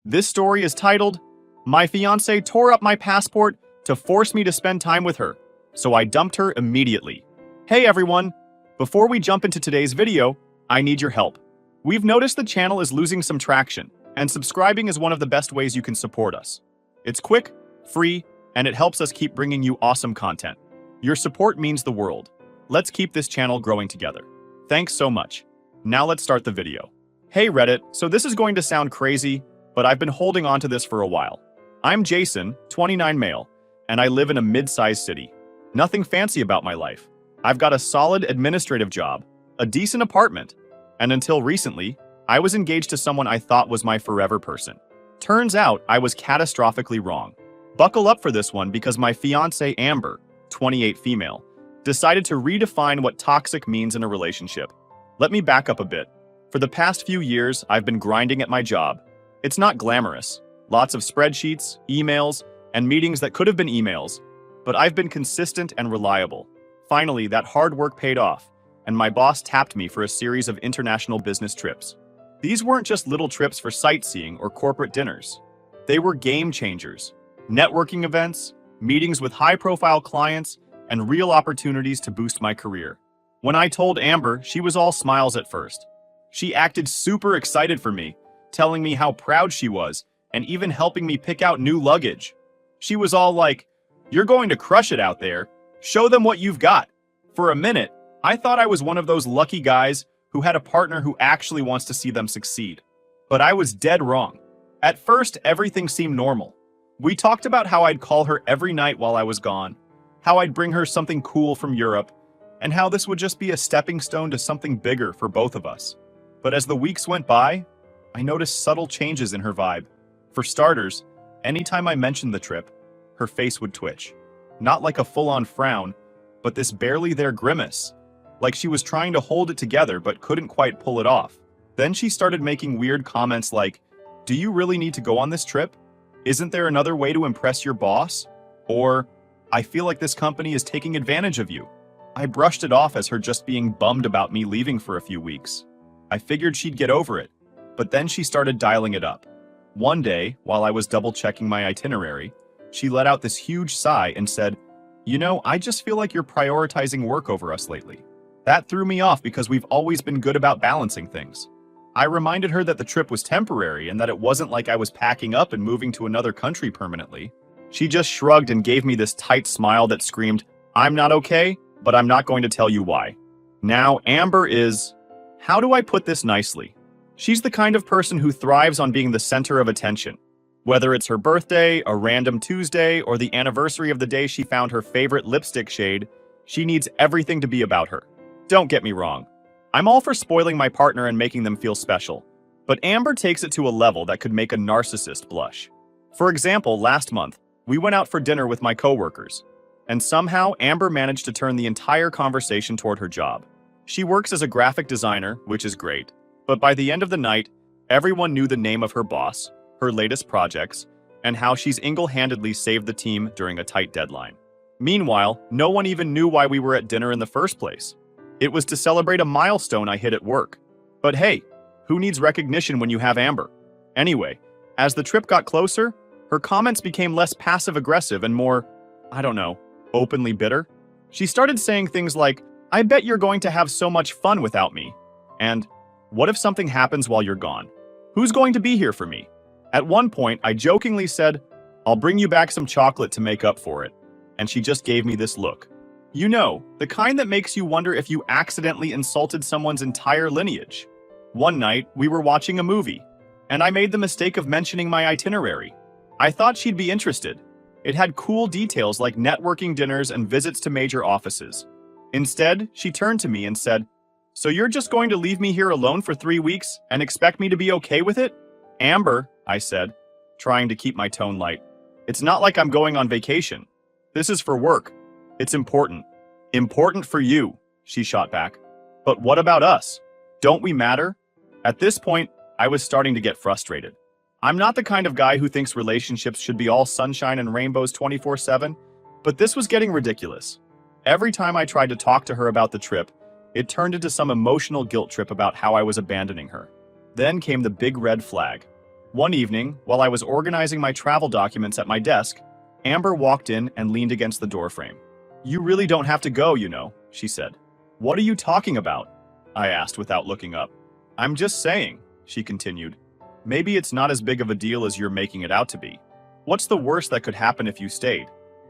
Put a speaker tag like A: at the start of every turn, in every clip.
A: This story is titled, My Fiancée Tore Up My Passport to Force Me to Spend Time with Her, so I Dumped Her Immediately. Hey everyone! Before we jump into today's video, I need your help. We've noticed the channel is losing some traction, and subscribing is one of the best ways you can support us. It's quick, free, and it helps us keep bringing you awesome content. Your support means the world. Let's keep this channel growing together. Thanks so much. Now let's start the video. Hey Reddit, so this is going to sound crazy, but I've been holding on to this for a while. I'm Jason, 29 male, and I live in a mid-sized city. Nothing fancy about my life. I've got a solid administrative job, a decent apartment, and until recently, I was engaged to someone I thought was my forever person. Turns out I was catastrophically wrong. Buckle up for this one because my fiancée Amber, 28 female, decided to redefine what toxic means in a relationship. Let me back up a bit. For the past few years, I've been grinding at my job. It's not glamorous. Lots of spreadsheets, emails, and meetings that could have been emails. But I've been consistent and reliable. Finally, that hard work paid off, and my boss tapped me for a series of international business trips. These weren't just little trips for sightseeing or corporate dinners. They were game changers. Networking events, meetings with high-profile clients, and real opportunities to boost my career. When I told Amber, she was all smiles at first. She acted super excited for me, telling me how proud she was, and even helping me pick out new luggage. She was all like, "You're going to crush it out there. Show them what you've got." For a minute, I thought I was one of those lucky guys who had a partner who actually wants to see them succeed. But I was dead wrong. At first, everything seemed normal. We talked about how I'd call her every night while I was gone, how I'd bring her something cool from Europe, and how this would just be a stepping stone to something bigger for both of us. But as the weeks went by, I noticed subtle changes in her vibe. For starters, anytime I mentioned the trip, her face would twitch. Not like a full-on frown, but this barely there grimace, like she was trying to hold it together but couldn't quite pull it off. Then she started making weird comments like, "Do you really need to go on this trip? Isn't there another way to impress your boss?" Or, "I feel like this company is taking advantage of you." I brushed it off as her just being bummed about me leaving for a few weeks. I figured she'd get over it, but then she started dialing it up. One day, while I was double-checking my itinerary, she let out this huge sigh and said, "You know, I just feel like you're prioritizing work over us lately." That threw me off because we've always been good about balancing things. I reminded her that the trip was temporary and that it wasn't like I was packing up and moving to another country permanently. She just shrugged and gave me this tight smile that screamed, "I'm not okay, but I'm not going to tell you why." Now, Amber is... How do I put this nicely? She's the kind of person who thrives on being the center of attention. Whether it's her birthday, a random Tuesday, or the anniversary of the day she found her favorite lipstick shade, she needs everything to be about her. Don't get me wrong. I'm all for spoiling my partner and making them feel special. But Amber takes it to a level that could make a narcissist blush. For example, last month, we went out for dinner with my coworkers. And somehow, Amber managed to turn the entire conversation toward her job. She works as a graphic designer, which is great. But by the end of the night, everyone knew the name of her boss, her latest projects, and how she's single-handedly saved the team during a tight deadline. Meanwhile, no one even knew why we were at dinner in the first place. It was to celebrate a milestone I hit at work. But hey, who needs recognition when you have Amber? Anyway, as the trip got closer, her comments became less passive-aggressive and more, I don't know, openly bitter. She started saying things like, "I bet you're going to have so much fun without me," and "What if something happens while you're gone? Who's going to be here for me?" At one point, I jokingly said, "I'll bring you back some chocolate to make up for it," and she just gave me this look. You know, the kind that makes you wonder if you accidentally insulted someone's entire lineage. One night, we were watching a movie, and I made the mistake of mentioning my itinerary. I thought she'd be interested. It had cool details like networking dinners and visits to major offices. Instead, she turned to me and said, "So you're just going to leave me here alone for 3 weeks and expect me to be okay with it?" "Amber," I said, trying to keep my tone light, "it's not like I'm going on vacation. This is for work. It's important." "Important for you," she shot back. "But what about us? Don't we matter?" At this point, I was starting to get frustrated. I'm not the kind of guy who thinks relationships should be all sunshine and rainbows 24/7, but this was getting ridiculous. Every time I tried to talk to her about the trip, it turned into some emotional guilt trip about how I was abandoning her. Then came the big red flag. One evening, while I was organizing my travel documents at my desk, Amber walked in and leaned against the doorframe. "You really don't have to go, you know," she said. "What are you talking about?" I asked without looking up. "I'm just saying," she continued. "Maybe it's not as big of a deal as you're making it out to be. What's the worst that could happen if you stayed?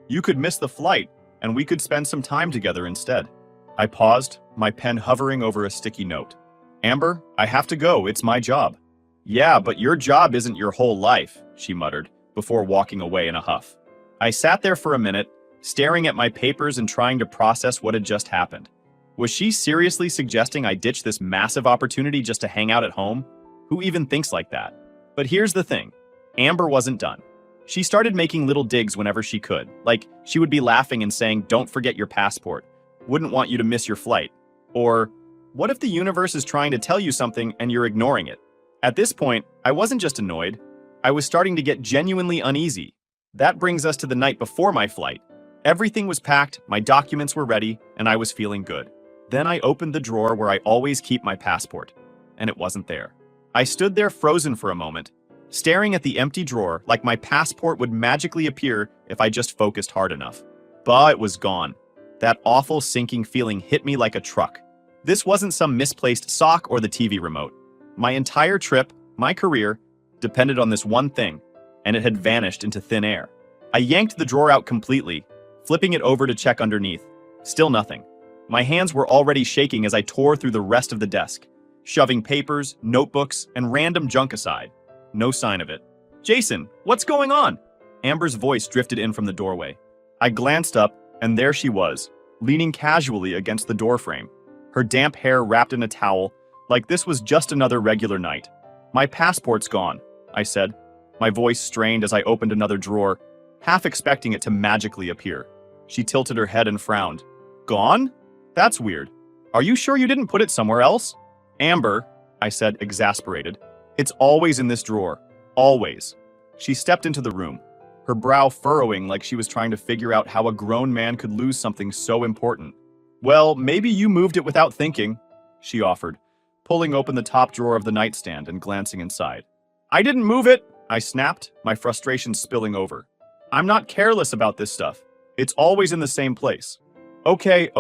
A: You could miss the flight, and we could spend some time together instead." I paused, my pen hovering over a sticky note. "Amber, I have to go, it's my job." "Yeah, but your job isn't your whole life," she muttered, before walking away in a huff. I sat there for a minute, staring at my papers and trying to process what had just happened. Was she seriously suggesting I ditch this massive opportunity just to hang out at home? Who even thinks like that? But here's the thing. Amber wasn't done. She started making little digs whenever she could, like she would be laughing and saying, "Don't forget your passport. Wouldn't want you to miss your flight." Or, "What if the universe is trying to tell you something and you're ignoring it?" At this point, I wasn't just annoyed. I was starting to get genuinely uneasy. That brings us to the night before my flight. Everything was packed, my documents were ready, and I was feeling good. Then I opened the drawer where I always keep my passport, and it wasn't there. I stood there frozen for a moment, staring at the empty drawer like my passport would magically appear if I just focused hard enough. But it was gone. That awful sinking feeling hit me like a truck. This wasn't some misplaced sock or the TV remote. My entire trip, my career, depended on this one thing, and it had vanished into thin air. I yanked the drawer out completely, flipping it over to check underneath. Still nothing. My hands were already shaking as I tore through the rest of the desk, shoving papers, notebooks, and random junk aside. No sign of it. "Jason, what's going on?" Amber's voice drifted in from the doorway. I glanced up, and there she was, leaning casually against the doorframe, her damp hair wrapped in a towel, like this was just another regular night. "My passport's gone," I said, my voice strained as I opened another drawer, half expecting it to magically appear. She tilted her head and frowned. "Gone? That's weird. Are you sure you didn't put it somewhere else?" "Amber," I said, exasperated. "It's always in this drawer. Always." She stepped into the room, her brow furrowing like she was trying to figure out how a grown man could lose something so important. "Well, maybe you moved it without thinking," she offered, pulling open the top drawer of the nightstand and glancing inside. "I didn't move it," I snapped, my frustration spilling over. "I'm not careless about this stuff. It's always in the same place." Okay,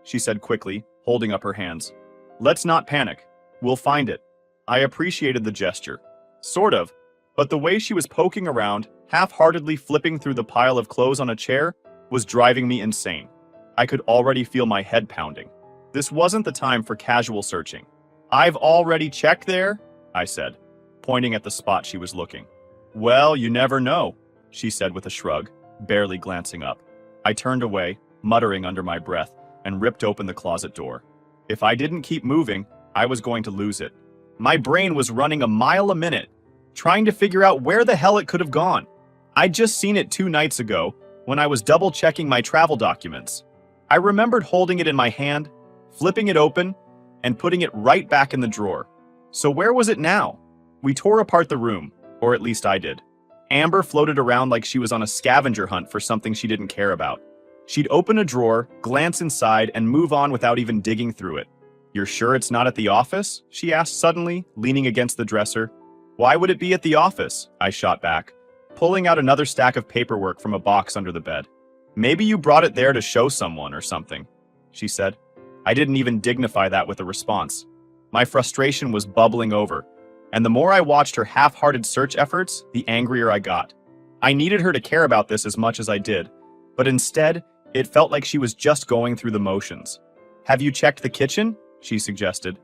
A: she said quickly, holding up her hands. "Let's not panic. We'll find it." I appreciated the gesture. Sort of, but the way she was poking around, half-heartedly flipping through the pile of clothes on a chair, was driving me insane. I could already feel my head pounding. This wasn't the time for casual searching. "I've already checked there," I said, pointing at the spot she was looking. "Well, you never know," she said with a shrug, barely glancing up. I turned away, muttering under my breath, and ripped open the closet door. If I didn't keep moving, I was going to lose it. My brain was running a mile a minute, trying to figure out where the hell it could have gone. I'd just seen it 2 nights ago, when I was double-checking my travel documents. I remembered holding it in my hand, flipping it open, and putting it right back in the drawer. So where was it now? We tore apart the room, or at least I did. Amber floated around like she was on a scavenger hunt for something she didn't care about. She'd open a drawer, glance inside, and move on without even digging through it. "You're sure it's not at the office?" she asked suddenly, leaning against the dresser. "Why would it be at the office?" I shot back, pulling out another stack of paperwork from a box under the bed. "Maybe you brought it there to show someone or something," she said. I didn't even dignify that with a response. My frustration was bubbling over, and the more I watched her half-hearted search efforts, the angrier I got. I needed her to care about this as much as I did, but instead, it felt like she was just going through the motions. "Have you checked the kitchen?" she suggested.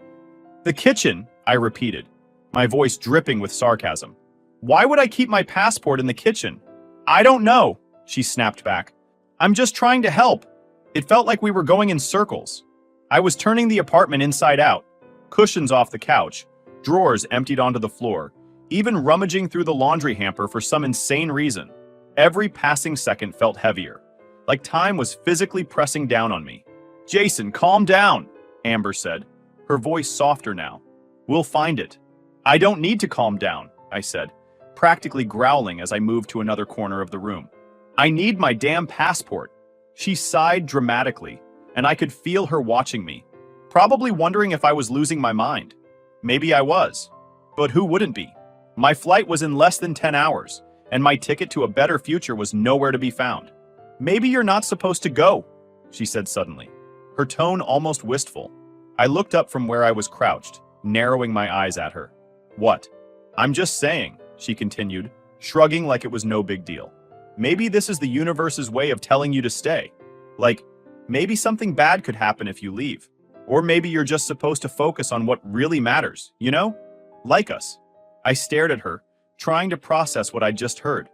A: "The kitchen," I repeated, my voice dripping with sarcasm. "Why would I keep my passport in the kitchen?" "I don't know," she snapped back. "I'm just trying to help." It felt like we were going in circles. I was turning the apartment inside out, cushions off the couch, drawers emptied onto the floor, even rummaging through the laundry hamper for some insane reason. Every passing second felt heavier, like time was physically pressing down on me. "Jason, calm down," Amber said, her voice softer now. "We'll find it." "I don't need to calm down," I said, practically growling as I moved to another corner of the room. "I need my damn passport." She sighed dramatically, and I could feel her watching me, probably wondering if I was losing my mind. Maybe I was, but who wouldn't be? My flight was in less than 10 hours, and my ticket to a better future was nowhere to be found. Maybe you're not supposed to go, she said suddenly, her tone almost wistful. I looked up from where I was crouched, narrowing my eyes at her. What? I'm just saying, she continued, shrugging like it was no big deal. Maybe this is the universe's way of telling you to stay. Like, maybe something bad could happen if you leave. Or maybe you're just supposed to focus on what really matters, you know? Like us. I stared at her, trying to process what I'd just heard.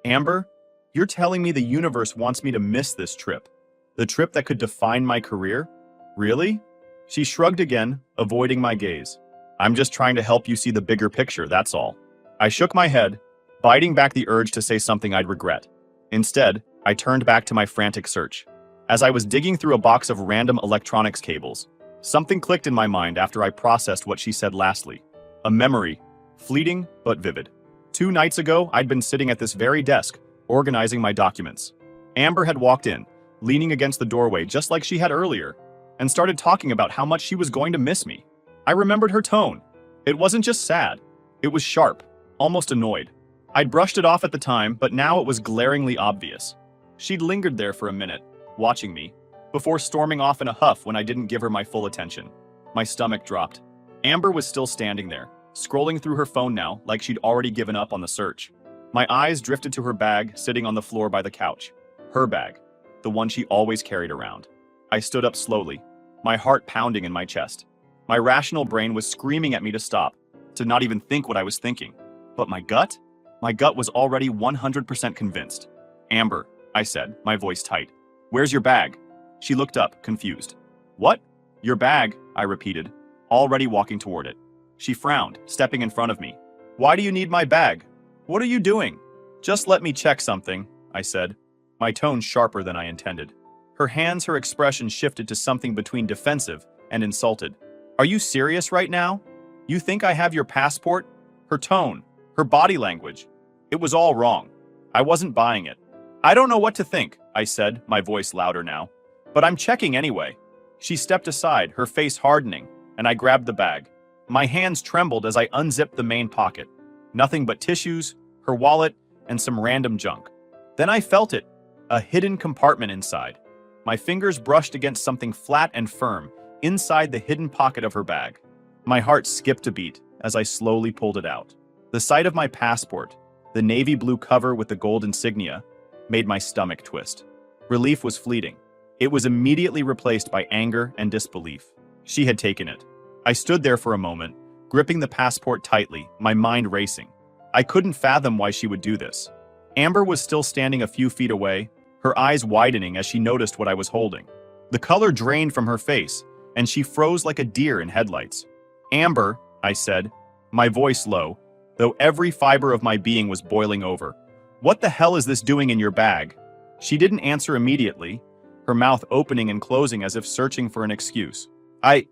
A: Amber, you're telling me the universe wants me to miss this trip? The trip that could define my career? Really? She shrugged again, avoiding my gaze. I'm just trying to help you see the bigger picture, that's all. I shook my head, biting back the urge to say something I'd regret. Instead, I turned back to my frantic search. As I was digging through a box of random electronics cables, something clicked in my mind after I processed what she said lastly. A memory, fleeting but vivid. 2 nights ago, I'd been sitting at this very desk, organizing my documents. Amber had walked in, leaning against the doorway just like she had earlier, and started talking about how much she was going to miss me. I remembered her tone. It wasn't just sad. It was sharp, almost annoyed. I'd brushed it off at the time, but now it was glaringly obvious. She'd lingered there for a minute, watching me, before storming off in a huff when I didn't give her my full attention. My stomach dropped. Amber was still standing there, scrolling through her phone now like she'd already given up on the search. My eyes drifted to her bag sitting on the floor by the couch. Her bag, the one she always carried around. I stood up slowly, my heart pounding in my chest. My rational brain was screaming at me to stop, to not even think what I was thinking. But my gut? My gut was already 100% convinced. Amber, I said, my voice tight. Where's your bag? She looked up, confused. What? Your bag, I repeated, already walking toward it. She frowned, stepping in front of me. Why do you need my bag? What are you doing? Just let me check something, I said, my tone sharper than I intended. Her expression shifted to something between defensive and insulted. Are you serious right now? You think I have your passport? Her tone, her body language. It was all wrong. I wasn't buying it. I don't know what to think, I said, my voice louder now. But I'm checking anyway. She stepped aside, her face hardening, and I grabbed the bag. My hands trembled as I unzipped the main pocket. Nothing but tissues, her wallet, and some random junk. Then I felt it, a hidden compartment inside. My fingers brushed against something flat and firm, inside the hidden pocket of her bag. My heart skipped a beat as I slowly pulled it out. The sight of my passport, the navy blue cover with the gold insignia, made my stomach twist. Relief was fleeting. It was immediately replaced by anger and disbelief. She had taken it. I stood there for a moment, gripping the passport tightly, my mind racing. I couldn't fathom why she would do this. Amber was still standing a few feet away, her eyes widening as she noticed what I was holding. The color drained from her face, and she froze like a deer in headlights. Amber, I said, my voice low, though every fiber of my being was boiling over. What the hell is this doing in your bag? She didn't answer immediately, her mouth opening and closing as if searching for an excuse. I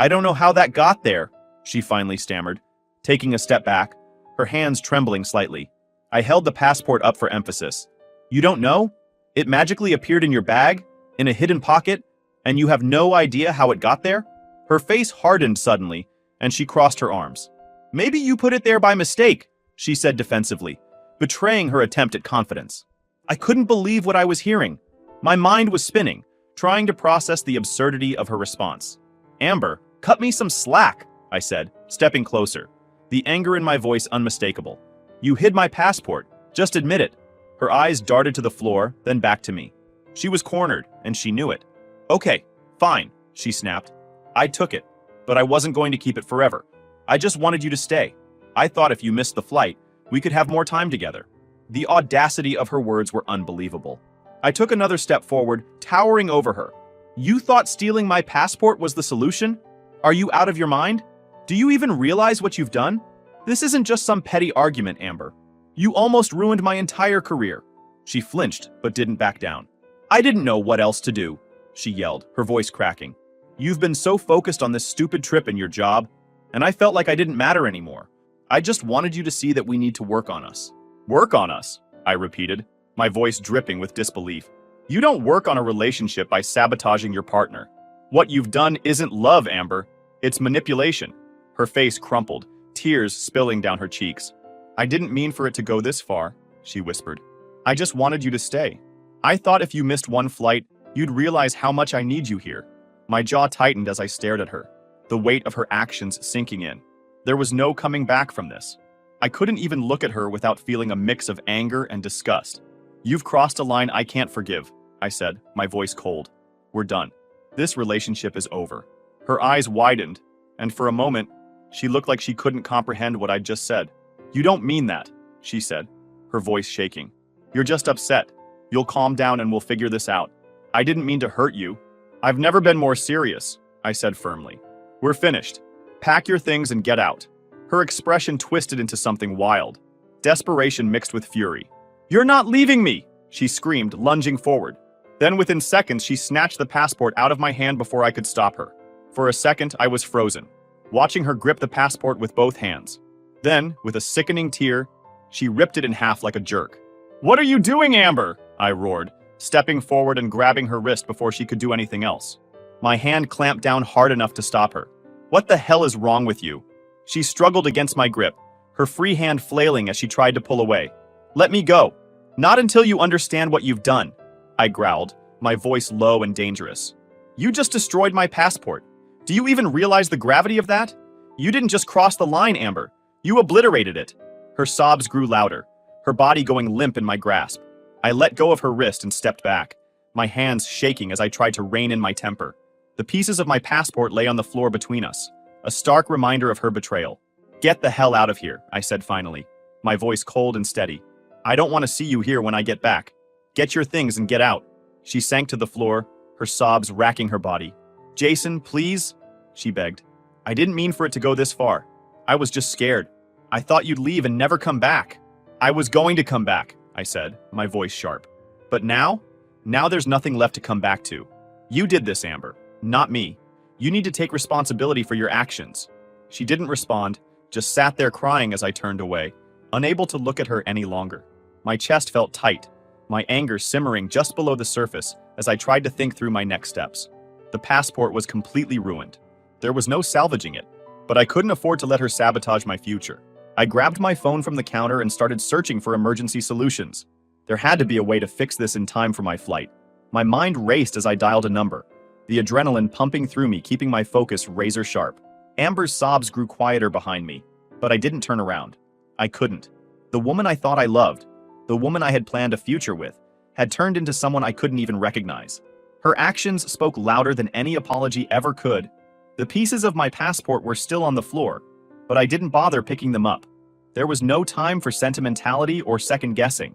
A: don't know how that got there, she finally stammered, taking a step back, her hands trembling slightly. I held the passport up for emphasis. You don't know? It magically appeared in your bag, in a hidden pocket, and you have no idea how it got there? Her face hardened suddenly, and she crossed her arms. Maybe you put it there by mistake, she said defensively, betraying her attempt at confidence. I couldn't believe what I was hearing. My mind was spinning, trying to process the absurdity of her response. Amber, cut me some slack, I said, stepping closer, the anger in my voice unmistakable. You hid my passport, just admit it. Her eyes darted to the floor, then back to me. She was cornered, and she knew it. Okay, fine, she snapped. I took it, but I wasn't going to keep it forever. I just wanted you to stay. I thought if you missed the flight, we could have more time together. The audacity of her words were unbelievable. I took another step forward, towering over her. You thought stealing my passport was the solution? Are you out of your mind? Do you even realize what you've done? This isn't just some petty argument, Amber. You almost ruined my entire career. She flinched, but didn't back down. I didn't know what else to do, she yelled, her voice cracking. You've been so focused on this stupid trip and your job, and I felt like I didn't matter anymore. I just wanted you to see that we need to work on us. Work on us, I repeated, my voice dripping with disbelief. You don't work on a relationship by sabotaging your partner. What you've done isn't love, Amber. It's manipulation. Her face crumpled, tears spilling down her cheeks. I didn't mean for it to go this far, she whispered. I just wanted you to stay. I thought if you missed one flight, you'd realize how much I need you here. My jaw tightened as I stared at her, the weight of her actions sinking in. There was no coming back from this. I couldn't even look at her without feeling a mix of anger and disgust. You've crossed a line I can't forgive, I said, my voice cold. We're done. This relationship is over. Her eyes widened, and for a moment, she looked like she couldn't comprehend what I'd just said. You don't mean that, she said, her voice shaking. You're just upset. You'll calm down and we'll figure this out. I didn't mean to hurt you. I've never been more serious, I said firmly. We're finished. Pack your things and get out. Her expression twisted into something wild, desperation mixed with fury. You're not leaving me, she screamed, lunging forward. Then within seconds, she snatched the passport out of my hand before I could stop her. For a second, I was frozen, watching her grip the passport with both hands. Then, with a sickening tear, she ripped it in half like a jerk. What are you doing, Amber? I roared, stepping forward and grabbing her wrist before she could do anything else. My hand clamped down hard enough to stop her. What the hell is wrong with you? She struggled against my grip, her free hand flailing as she tried to pull away. Let me go. Not until you understand what you've done, I growled, my voice low and dangerous. You just destroyed my passport. Do you even realize the gravity of that? You didn't just cross the line, Amber. You obliterated it. Her sobs grew louder, her body going limp in my grasp. I let go of her wrist and stepped back, my hands shaking as I tried to rein in my temper. The pieces of my passport lay on the floor between us, a stark reminder of her betrayal. Get the hell out of here, I said finally, my voice cold and steady. I don't want to see you here when I get back. Get your things and get out. She sank to the floor, her sobs racking her body. Jason, please, she begged. I didn't mean for it to go this far. I was just scared. I thought you'd leave and never come back. I was going to come back, I said, my voice sharp. But now there's nothing left to come back to. You did this, Amber, not me. You need to take responsibility for your actions. She didn't respond, just sat there crying as I turned away, unable to look at her any longer. My chest felt tight, my anger simmering just below the surface as I tried to think through my next steps. The passport was completely ruined. There was no salvaging it, but I couldn't afford to let her sabotage my future. I grabbed my phone from the counter and started searching for emergency solutions. There had to be a way to fix this in time for my flight. My mind raced as I dialed a number, the adrenaline pumping through me, keeping my focus razor sharp. Amber's sobs grew quieter behind me, but I didn't turn around. I couldn't. The woman I thought I loved, the woman I had planned a future with, had turned into someone I couldn't even recognize. Her actions spoke louder than any apology ever could. The pieces of my passport were still on the floor, but I didn't bother picking them up. There was no time for sentimentality or second guessing.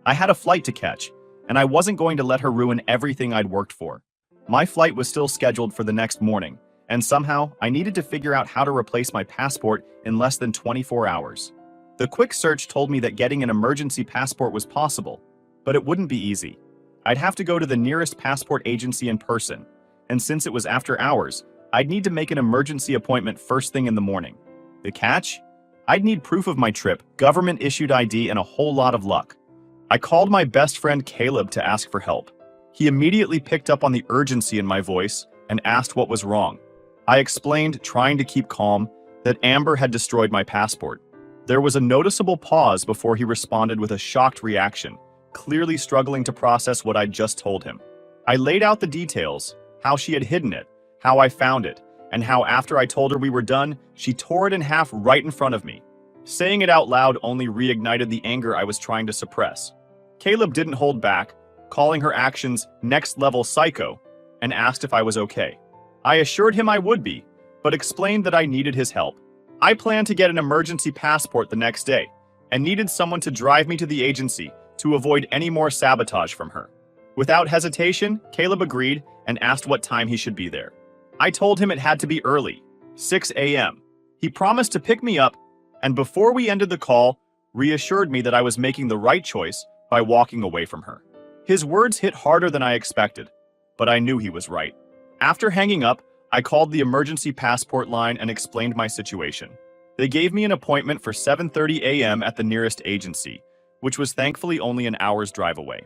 A: I had a flight to catch, and I wasn't going to let her ruin everything I'd worked for. My flight was still scheduled for the next morning, and somehow I needed to figure out how to replace my passport in less than 24 hours. The quick search told me that getting an emergency passport was possible, but it wouldn't be easy. I'd have to go to the nearest passport agency in person, and since it was after hours, I'd need to make an emergency appointment first thing in the morning. The catch? I'd need proof of my trip, government-issued ID, and a whole lot of luck. I called my best friend Caleb to ask for help. He immediately picked up on the urgency in my voice and asked what was wrong. I explained, trying to keep calm, that Amber had destroyed my passport. There was a noticeable pause before he responded with a shocked reaction, clearly struggling to process what I'd just told him. I laid out the details, how she had hidden it, how I found it, and how after I told her we were done, she tore it in half right in front of me. Saying it out loud only reignited the anger I was trying to suppress. Caleb didn't hold back, calling her actions next-level psycho, and asked if I was okay. I assured him I would be, but explained that I needed his help. I planned to get an emergency passport the next day, and needed someone to drive me to the agency to avoid any more sabotage from her. Without hesitation, Caleb agreed and asked what time he should be there. I told him it had to be early, 6 a.m. He promised to pick me up, and before we ended the call, reassured me that I was making the right choice by walking away from her. His words hit harder than I expected, but I knew he was right. After hanging up, I called the emergency passport line and explained my situation. They gave me an appointment for 7:30 a.m. at the nearest agency, which was thankfully only an hour's drive away.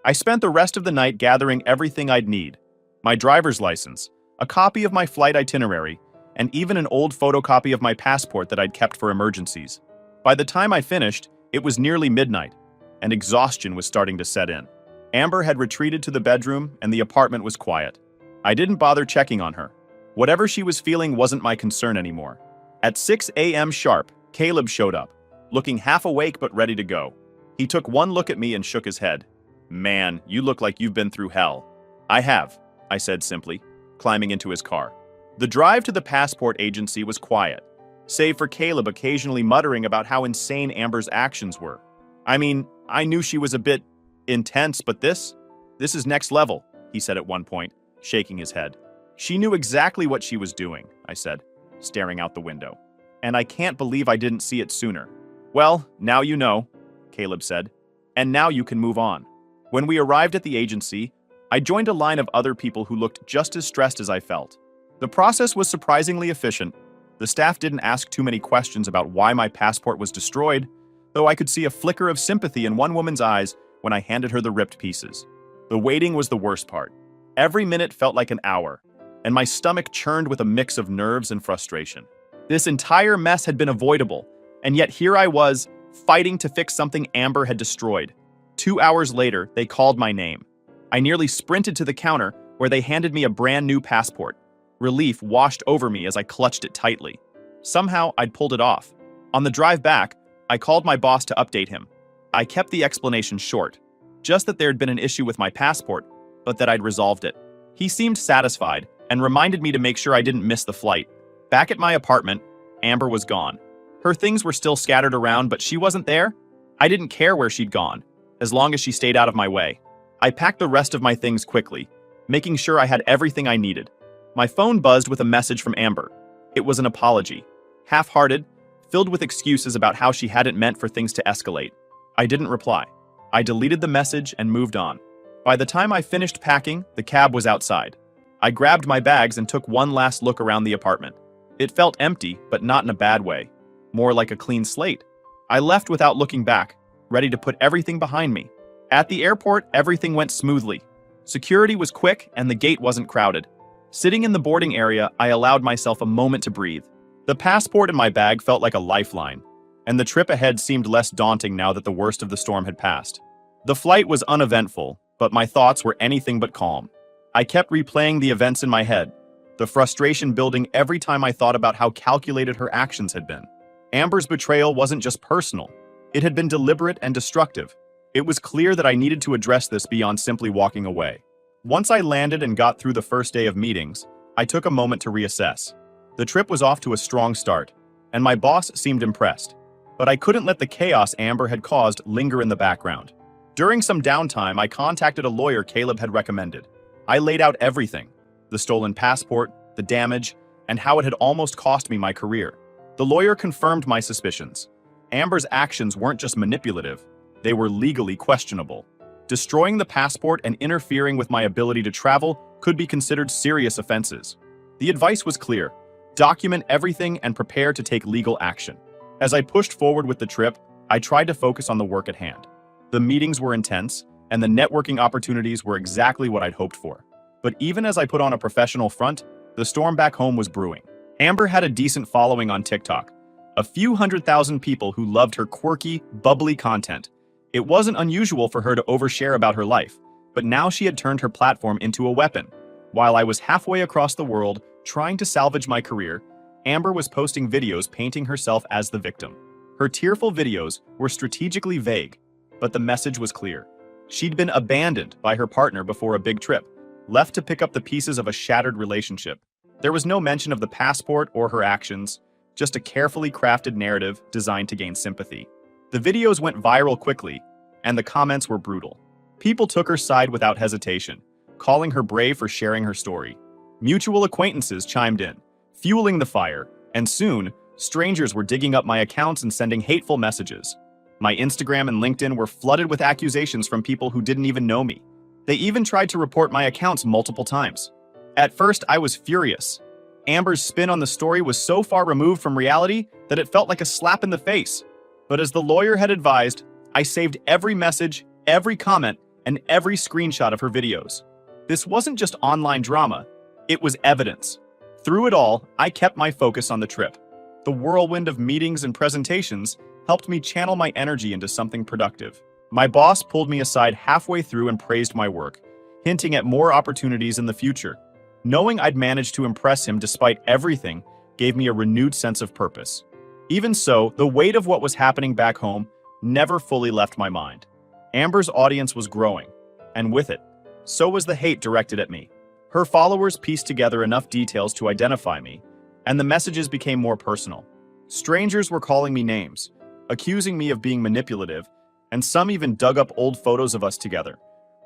A: I spent the rest of the night gathering everything I'd need: my driver's license, a copy of my flight itinerary, and even an old photocopy of my passport that I'd kept for emergencies. By the time I finished, it was nearly midnight, and exhaustion was starting to set in. Amber had retreated to the bedroom, and the apartment was quiet. I didn't bother checking on her. Whatever she was feeling wasn't my concern anymore. At 6 a.m. sharp, Caleb showed up, looking half awake but ready to go. He took one look at me and shook his head. "Man, you look like you've been through hell." "I have," I said simply, climbing into his car. The drive to the passport agency was quiet, save for Caleb occasionally muttering about how insane Amber's actions were. I mean, I knew she was a bit intense, but this is next level, he said at one point, shaking his head. "She knew exactly what she was doing," I said, staring out the window. "And I can't believe I didn't see it sooner." "Well, now you know," Caleb said, "and now you can move on." When we arrived at the agency, I joined a line of other people who looked just as stressed as I felt. The process was surprisingly efficient. The staff didn't ask too many questions about why my passport was destroyed, though I could see a flicker of sympathy in one woman's eyes when I handed her the ripped pieces. The waiting was the worst part. Every minute felt like an hour, and my stomach churned with a mix of nerves and frustration. This entire mess had been avoidable, and yet here I was, fighting to fix something Amber had destroyed. 2 hours later, they called my name. I nearly sprinted to the counter, where they handed me a brand new passport. Relief washed over me as I clutched it tightly. Somehow, I'd pulled it off. On the drive back, I called my boss to update him. I kept the explanation short, just that there had been an issue with my passport, but that I'd resolved it. He seemed satisfied and reminded me to make sure I didn't miss the flight. Back at my apartment, Amber was gone. Her things were still scattered around, but she wasn't there. I didn't care where she'd gone, as long as she stayed out of my way. I packed the rest of my things quickly, making sure I had everything I needed. My phone buzzed with a message from Amber. It was an apology, half-hearted, filled with excuses about how she hadn't meant for things to escalate. I didn't reply. I deleted the message and moved on. By the time I finished packing, the cab was outside. I grabbed my bags and took one last look around the apartment. It felt empty, but not in a bad way. More like a clean slate. I left without looking back, ready to put everything behind me. At the airport, everything went smoothly. Security was quick and the gate wasn't crowded. Sitting in the boarding area, I allowed myself a moment to breathe. The passport in my bag felt like a lifeline, and the trip ahead seemed less daunting now that the worst of the storm had passed. The flight was uneventful, but my thoughts were anything but calm. I kept replaying the events in my head, the frustration building every time I thought about how calculated her actions had been. Amber's betrayal wasn't just personal. It had been deliberate and destructive. It was clear that I needed to address this beyond simply walking away. Once I landed and got through the first day of meetings, I took a moment to reassess. The trip was off to a strong start, and my boss seemed impressed. But I couldn't let the chaos Amber had caused linger in the background. During some downtime, I contacted a lawyer Caleb had recommended. I laid out everything: the stolen passport, the damage, and how it had almost cost me my career. The lawyer confirmed my suspicions. Amber's actions weren't just manipulative, they were legally questionable. Destroying the passport and interfering with my ability to travel could be considered serious offenses. The advice was clear: document everything and prepare to take legal action. As I pushed forward with the trip, I tried to focus on the work at hand. The meetings were intense, and the networking opportunities were exactly what I'd hoped for. But even as I put on a professional front, the storm back home was brewing. Amber had a decent following on TikTok, a few 100,000 people who loved her quirky, bubbly content. It wasn't unusual for her to overshare about her life, but now she had turned her platform into a weapon. While I was halfway across the world trying to salvage my career, Amber was posting videos painting herself as the victim. Her tearful videos were strategically vague, but the message was clear. She'd been abandoned by her partner before a big trip, left to pick up the pieces of a shattered relationship. There was no mention of the passport or her actions, just a carefully crafted narrative designed to gain sympathy. The videos went viral quickly, and the comments were brutal. People took her side without hesitation, calling her brave for sharing her story. Mutual acquaintances chimed in, fueling the fire, and soon, strangers were digging up my accounts and sending hateful messages. My Instagram and LinkedIn were flooded with accusations from people who didn't even know me. They even tried to report my accounts multiple times. At first, I was furious. Amber's spin on the story was so far removed from reality that it felt like a slap in the face. But as the lawyer had advised, I saved every message, every comment, and every screenshot of her videos. This wasn't just online drama, it was evidence. Through it all, I kept my focus on the trip. The whirlwind of meetings and presentations helped me channel my energy into something productive. My boss pulled me aside halfway through and praised my work, hinting at more opportunities in the future. Knowing I'd managed to impress him despite everything gave me a renewed sense of purpose. Even so, the weight of what was happening back home never fully left my mind. Amber's audience was growing, and with it, so was the hate directed at me. Her followers pieced together enough details to identify me, and the messages became more personal. Strangers were calling me names, accusing me of being manipulative, and some even dug up old photos of us together,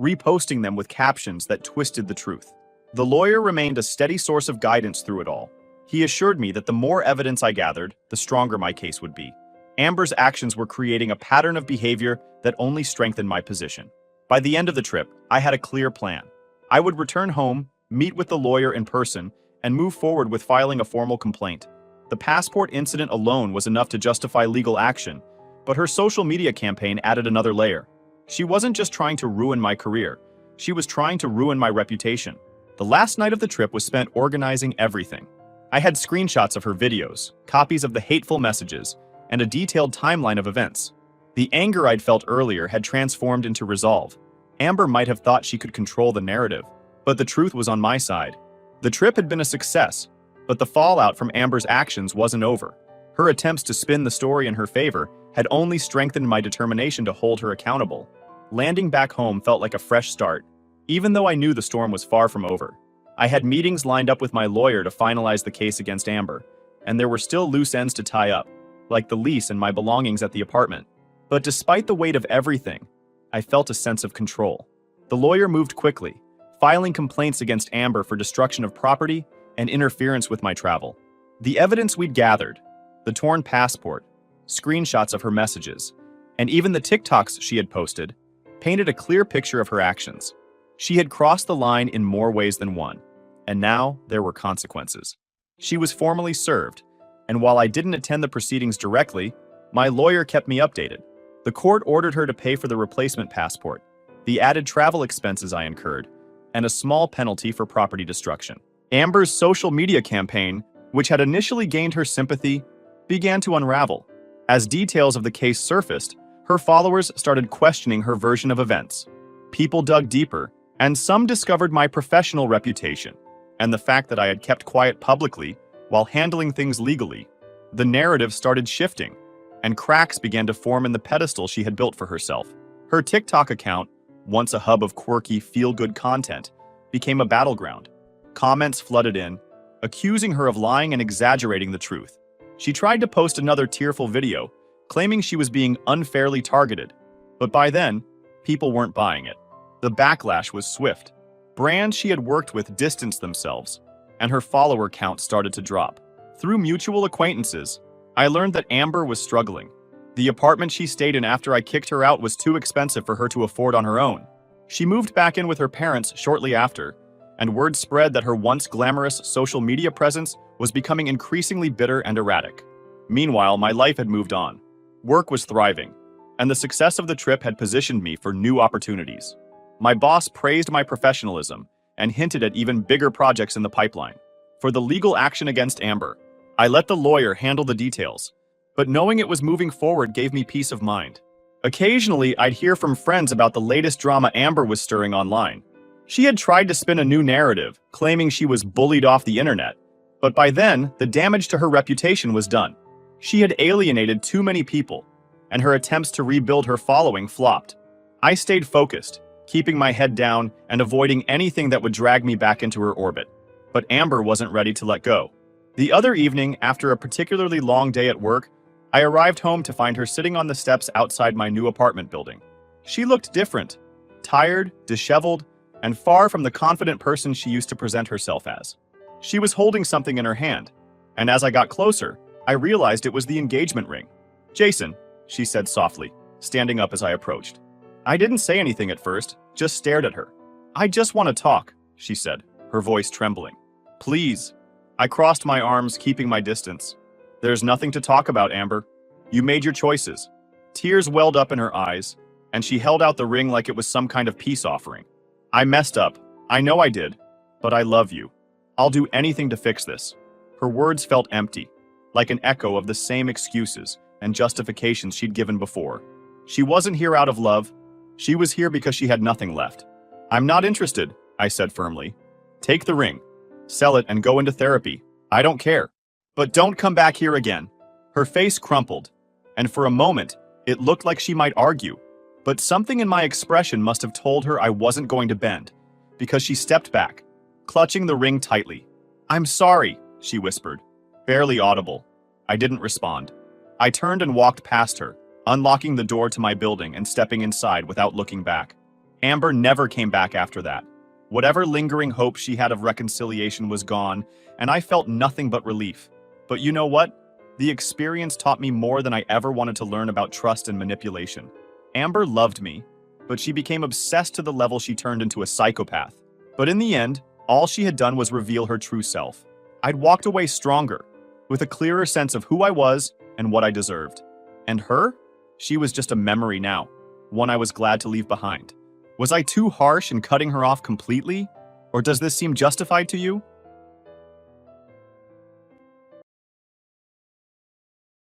A: reposting them with captions that twisted the truth. The lawyer remained a steady source of guidance through it all. He assured me that the more evidence I gathered, the stronger my case would be. Amber's actions were creating a pattern of behavior that only strengthened my position. By the end of the trip, I had a clear plan. I would return home, meet with the lawyer in person, and move forward with filing a formal complaint. The passport incident alone was enough to justify legal action, but her social media campaign added another layer. She wasn't just trying to ruin my career, she was trying to ruin my reputation. The last night of the trip was spent organizing everything. I had screenshots of her videos, copies of the hateful messages, and a detailed timeline of events. The anger I'd felt earlier had transformed into resolve. Amber might have thought she could control the narrative, but the truth was on my side. The trip had been a success, but the fallout from Amber's actions wasn't over. Her attempts to spin the story in her favor had only strengthened my determination to hold her accountable. Landing back home felt like a fresh start, even though I knew the storm was far from over. I had meetings lined up with my lawyer to finalize the case against Amber, and there were still loose ends to tie up, like the lease and my belongings at the apartment. But despite the weight of everything, I felt a sense of control. The lawyer moved quickly, filing complaints against Amber for destruction of property and interference with my travel. The evidence we'd gathered, the torn passport, screenshots of her messages, and even the TikToks she had posted, painted a clear picture of her actions. She had crossed the line in more ways than one, and now there were consequences. She was formally served, and while I didn't attend the proceedings directly, my lawyer kept me updated. The court ordered her to pay for the replacement passport, the added travel expenses I incurred, and a small penalty for property destruction. Amber's social media campaign, which had initially gained her sympathy, began to unravel. As details of the case surfaced, her followers started questioning her version of events. People dug deeper, and some discovered my professional reputation and the fact that I had kept quiet publicly while handling things legally. The narrative started shifting, and cracks began to form in the pedestal she had built for herself. Her TikTok account, once a hub of quirky, feel-good content, became a battleground. Comments flooded in, accusing her of lying and exaggerating the truth. She tried to post another tearful video, claiming she was being unfairly targeted. But by then, people weren't buying it. The backlash was swift. Brands she had worked with distanced themselves, and her follower count started to drop. Through mutual acquaintances, I learned that Amber was struggling. The apartment she stayed in after I kicked her out was too expensive for her to afford on her own. She moved back in with her parents shortly after, and word spread that her once glamorous social media presence was becoming increasingly bitter and erratic. Meanwhile, my life had moved on. Work was thriving, and the success of the trip had positioned me for new opportunities. My boss praised my professionalism and hinted at even bigger projects in the pipeline. For the legal action against Amber, I let the lawyer handle the details, but knowing it was moving forward gave me peace of mind. Occasionally, I'd hear from friends about the latest drama Amber was stirring online. She had tried to spin a new narrative, claiming she was bullied off the internet, but by then, the damage to her reputation was done. She had alienated too many people, and her attempts to rebuild her following flopped. I stayed focused, keeping my head down and avoiding anything that would drag me back into her orbit. But Amber wasn't ready to let go. The other evening, after a particularly long day at work, I arrived home to find her sitting on the steps outside my new apartment building. She looked different, tired, disheveled, and far from the confident person she used to present herself as. She was holding something in her hand, and as I got closer, I realized it was the engagement ring. "Jason," she said softly, standing up as I approached. I didn't say anything at first, just stared at her. "I just want to talk," she said, her voice trembling. "Please." I crossed my arms, keeping my distance. "There's nothing to talk about, Amber. You made your choices." Tears welled up in her eyes, and she held out the ring like it was some kind of peace offering. "I messed up. I know I did. But I love you. I'll do anything to fix this." Her words felt empty, like an echo of the same excuses and justifications she'd given before. She wasn't here out of love. She was here because she had nothing left. "I'm not interested," I said firmly. "Take the ring, sell it, and go into therapy. I don't care. But don't come back here again." Her face crumpled, and for a moment, it looked like she might argue. But something in my expression must have told her I wasn't going to bend, because she stepped back, clutching the ring tightly. "I'm sorry," she whispered, barely audible. I didn't respond. I turned and walked past her, unlocking the door to my building and stepping inside without looking back. Amber never came back after that. Whatever lingering hope she had of reconciliation was gone, and I felt nothing but relief. But you know what? The experience taught me more than I ever wanted to learn about trust and manipulation. Amber loved me, but she became obsessed to the level she turned into a psychopath. But in the end, all she had done was reveal her true self. I'd walked away stronger, with a clearer sense of who I was and what I deserved. And her? She was just a memory now, one I was glad to leave behind. Was I too harsh in cutting her off completely? Or does this seem justified to you?